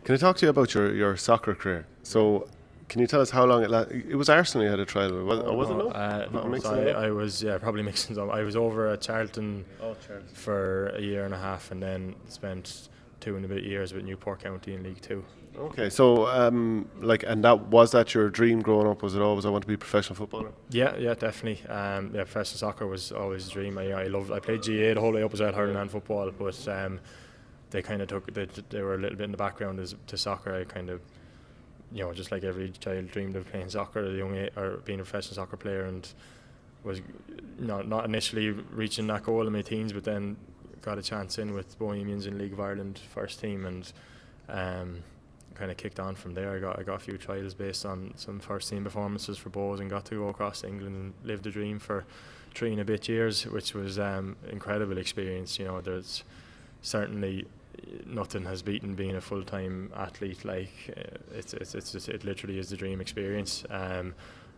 Can I talk to you about your soccer career? So, can you tell us how long it was Arsenal you had a trial with? Was it? No, I was probably mixing them up. I was over at Charlton for a year and a half, and then spent 2.5 years with Newport County in League Two. Okay, so and that your dream growing up? Was it always I want to be a professional footballer? Yeah, definitely. Professional soccer was always a dream. I played GA the whole way up as well, hurling and football, but they kind of they were a little bit in the background to soccer. I kind of, just like every child dreamed of playing soccer at a young age, or being a professional soccer player, and was not initially reaching that goal in my teens, but then got a chance in with Bohemians in League of Ireland first team, and kind of kicked on from there. I got a few trials based on some first team performances for Bohs, and got to go across England and live the dream for 3.5 years, which was incredible experience. There's certainly nothing has beaten being a full-time athlete. It literally is the dream experience.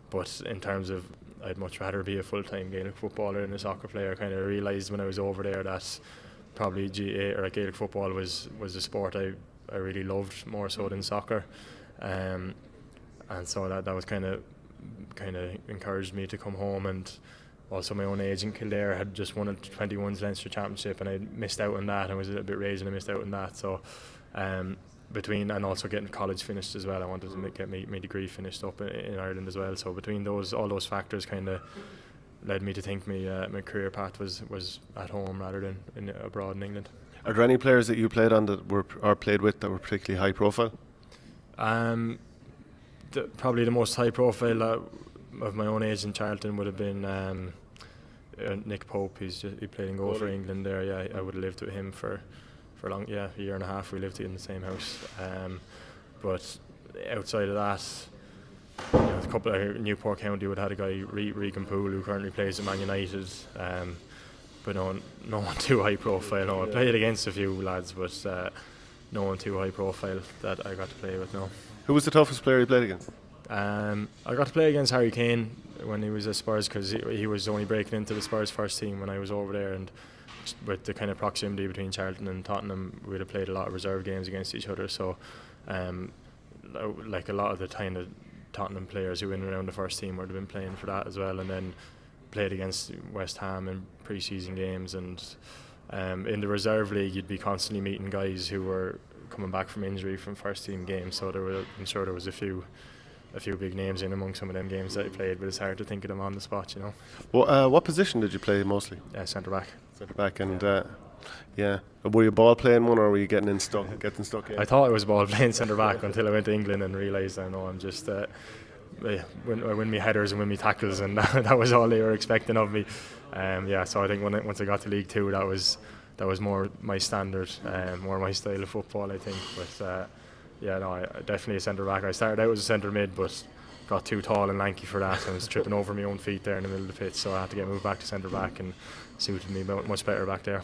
But in terms of, I'd much rather be a full-time Gaelic footballer than a soccer player. I kind of realised when I was over there that probably GA or Gaelic football was a sport I really loved more so than soccer, and so that was kind of encouraged me to come home. And also my own agent Kildare had just won a 21s Leinster Championship, and I missed out on that. I was a little bit raised and I missed out on that. So between, and also getting college finished as well, I wanted to get my degree finished up in Ireland as well. So between all those factors kind of led me to think my career path was at home rather than abroad in England. Are there any players that you played on played with that were particularly high profile? Probably the most high profile of my own age in Charlton would have been Nick Pope. He played in goal for England there. Yeah, I would have lived with him for a year and a half. We lived in the same house. But outside of that, a couple of Newport County would have had a guy Regan Poole who currently plays at Man United. But no one too high profile. No, I played against a few lads, but no one too high profile that I got to play with. No. Who was the toughest player you played against? I got to play against Harry Kane when he was at Spurs, because he was only breaking into the Spurs first team when I was over there, and with the kind of proximity between Charlton and Tottenham, we'd have played a lot of reserve games against each other. So, like a lot of the kind of Tottenham players who were in and around the first team would have been playing for that as well, and then played against West Ham in pre-season games. And in the reserve league, you'd be constantly meeting guys who were coming back from injury from first team games. So I'm sure there was a few big names in among some of them games that I played, but it's hard to think of them on the spot. Well, what position did you play mostly? Centre back. Centre back, and were you ball playing one, or were you getting stuck in? I thought I was ball playing centre back until I went to England and realised I'm just I win me headers and win me tackles, and that was all they were expecting of me. So I think once I got to League Two, that was more my standard, more my style of football, I think. But definitely a centre back. I started out as a centre mid, but got too tall and lanky for that. I was tripping over my own feet there in the middle of the pitch, so I had to get moved back to centre back, and suited me much better back there.